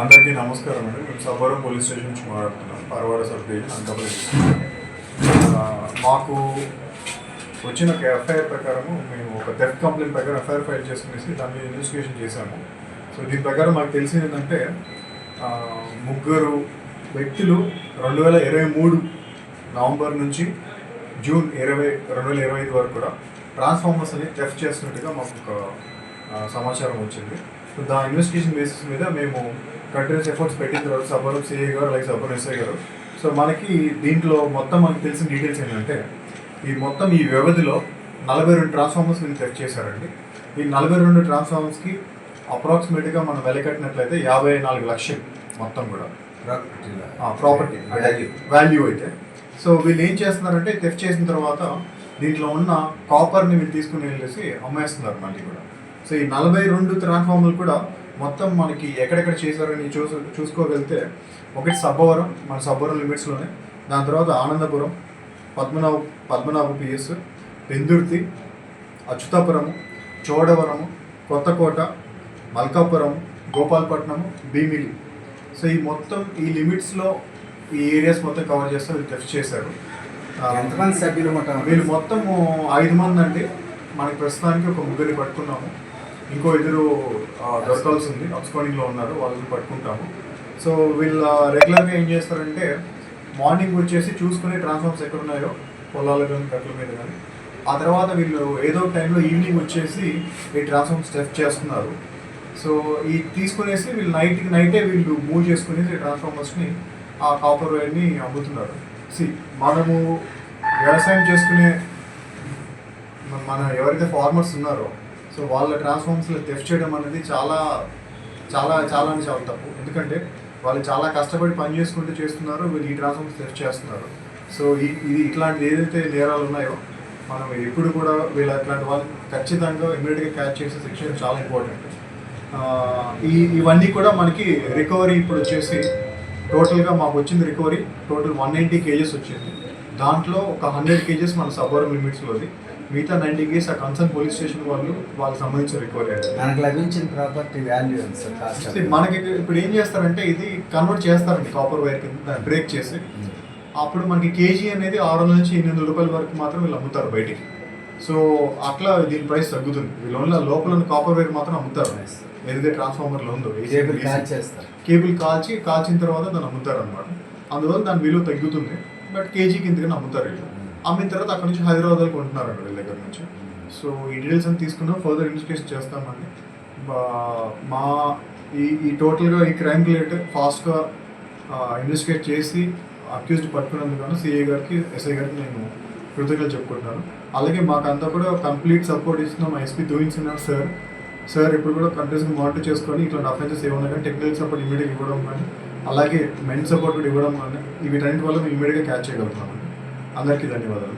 అందరికీ నమస్కారం అండి. మేము సబ్బవరం పోలీస్ స్టేషన్ నుంచి మాట్లాడుతున్నాం. Paravada sub division Anakapalli district. మాకు వచ్చిన ఒక ఎఫ్ఐఆర్ ప్రకారము మేము ఒక థెఫ్ట్ కంప్లైంట్ ప్రకారం ఎఫ్ఐఆర్ ఫైల్ చేసుకునేసి దాని మీద ఇన్వెస్టిగేషన్ చేశాము. సో దీని ప్రకారం మాకు తెలిసింది ఏంటంటే ముగ్గురు వ్యక్తులు 2023 నవంబర్ నుంచి జూన్ 2025 వరకు కూడా ట్రాన్స్ఫార్మర్స్ అని థెఫ్ట్ చేస్తున్నట్టుగా మాకు ఒక సమాచారం వచ్చింది. సో దాని ఇన్వెస్టిగేషన్ బేసిస్ మీద మేము కంటిన్యూస్ ఎఫర్ట్స్ పెట్టిన తర్వాత సబ్బవరం సిఐ గారు అలాగే సబ్బవరం ఎస్ఐ గారు సో మనకి దీంట్లో మొత్తం మనకు తెలిసిన డీటెయిల్స్ ఏంటంటే ఈ వ్యవధిలో 42 ట్రాన్స్ఫార్మర్స్ వీళ్ళు థెఫ్ట్ చేశారండి. ఈ 42 ట్రాన్స్ఫార్మర్స్కి అప్రాక్సిమేట్గా మనం వెలకట్టినట్లయితే 54 లక్షలు మొత్తం కూడా ప్రాపర్టీ వాల్యూ అయితే. సో వీళ్ళు ఏం చేస్తున్నారంటే థెఫ్ట్ చేసిన తర్వాత దీంట్లో ఉన్న కాపర్ని వీళ్ళు తీసుకుని వెళ్ళేసి అమ్మేస్తున్నారు మళ్ళీ కూడా. సో ఈ 42 ట్రాన్స్ఫార్మర్లు కూడా మొత్తం మనకి ఎక్కడెక్కడ చేశారని చూసుకోగలిగితే ఒకటి సబ్బవరం, మన సబ్బవరం లిమిట్స్లోనే, దాని తర్వాత ఆనందపురం, పద్మనాభ పిఎస్, పెందుర్తి, అచ్యుతాపురము, చోడవరము, కొత్తకోట, మల్కాపురం, గోపాలపట్నము, భీమిలి. సో ఈ లిమిట్స్లో ఈ ఏరియాస్ మొత్తం కవర్ చేస్తే వీళ్ళు టెస్ట్ చేశారు. ఎంతమంది సభ్యులు వీళ్ళు మొత్తము 5 మంది అండి. మనకి ప్రస్తుతానికి ఒక ముగ్గురిని పట్టుకున్నాము. ఇంకో ఇద్దరు దొరకాల్సి ఉంది, అబ్స్కాండింగ్లో ఉన్నారు, వాళ్ళని పట్టుకుంటాము. సో వీళ్ళు రెగ్యులర్గా ఏం చేస్తారంటే మార్నింగ్ వచ్చేసి చూసుకుని ట్రాన్స్ఫార్మర్స్ ఎక్కడ ఉన్నాయో పొలాలు కానీ కట్ల మీద కానీ, ఆ తర్వాత వీళ్ళు ఏదో టైంలో ఈవినింగ్ వచ్చేసి ఈ ట్రాన్స్ఫార్మర్స్ టెస్ట్ చేస్తున్నారు. సో ఈ తీసుకునేసి వీళ్ళు నైటే వీళ్ళు మూవ్ చేసుకునేసి ట్రాన్స్ఫార్మర్స్ని ఆ కాపర్ వైర్ని అమ్ముతున్నారు. మనము వ్యవసాయం చేసుకునే మన ఎవరైతే ఫార్మర్స్ ఉన్నారో సో వాళ్ళ ట్రాన్స్ఫార్మర్స్లో థెఫ్ట్ చేయడం అనేది చాలా చాలా చాలా అంటే చాలా తప్పు. ఎందుకంటే వాళ్ళు చాలా కష్టపడి పని చేసుకుంటూ చేస్తున్నారు, వీళ్ళు ఈ ట్రాన్స్ఫార్మర్స్ థెఫ్ట్ చేస్తున్నారు. సో ఇది ఇట్లాంటి ఏదైతే నేరాలు ఉన్నాయో మనం ఎప్పుడు కూడా వీళ్ళు అట్లాంటి వాళ్ళు ఖచ్చితంగా ఇమీడియట్గా క్యాచ్ చేసే శిక్షణ చాలా ఇంపార్టెంట్. ఇవన్నీ కూడా మనకి రికవరీ ఇప్పుడు వచ్చేసి టోటల్గా మాకు వచ్చింది రికవరీ టోటల్ 190 కేజెస్ వచ్చింది. దాంట్లో ఒక 100 కేజెస్ మన సబ్బవరం లిమిట్స్లోది, మిగతా 90 కేజెస్ ఆ కన్సర్న్ పోలీస్ స్టేషన్ వాళ్ళకి సంబంధించిన రికవరీ అంటే మనకు లభించిన ప్రాపర్టీ వాల్యూ మనకి ఇప్పుడు ఏం చేస్తారంటే ఇది కన్వర్ట్ చేస్తారండి కాపర్ వైర్ కింద బ్రేక్ చేసి. అప్పుడు మనకి కేజీ అనేది 600 నుంచి 800 రూపాయల వరకు మాత్రం వీళ్ళు అమ్ముతారు బయటికి. సో అట్లా దీని ప్రైస్ తగ్గుతుంది. వీళ్ళు ఓన్లీ లోపల ఉన్న కాపర్ వైర్ మాత్రం అమ్ముతారు. ఏదైతే ట్రాన్స్ఫార్మర్లో ఉందో కేబుల్ కాల్చిన తర్వాత దాన్ని అమ్ముతారు అనమాట. అందువల్ల దాని విలువ తగ్గుతుంది. బట్ కేజీకి ఇంతకన్నా అమ్ముతారు వీళ్ళు. అమ్మిన తర్వాత అక్కడ నుంచి హైదరాబాద్కి కొంటున్నారండి వీళ్ళ దగ్గర నుంచి. సో ఈ డీటెయిల్స్ అని తీసుకున్నాం, ఫర్దర్ ఇన్వెస్టిగేషన్ చేస్తామండి. మా ఈ టోటల్గా ఈ క్రైమ్ రిలేటెడ్ ఫాస్ట్గా ఇన్వెస్టిగేట్ చేసి అక్యూజ్డ్ పట్టుకున్నందుకు గాను సిఐ గారికి, ఎస్ఐ గారికి నేను కృతజ్ఞతలు చెప్పుకుంటున్నాను. అలాగే మాకంతా కూడా కంప్లీట్ సపోర్ట్ ఇస్తున్నాం ఎస్పీ దూయిన్ సిన్హా సార్ ఇప్పుడు కూడా కంటిన్యూస్గా మానిటర్ చేసుకొని ఇట్లాంటి అఫెన్సెస్ ఏమన్నా కానీ టెక్నికల్ సపోర్ట్ ఇమీడియట్గా ఇవ్వడం కానీ, అలాగే మెన్ సపోర్ట్ కూడా ఇవ్వడం కానీ, వీటన్నిటి వల్ల మేము ఇమీడియట్గా క్యాచ్ చేయగలుగుతున్నామండి. అందరికీ ధన్యవాదాలు.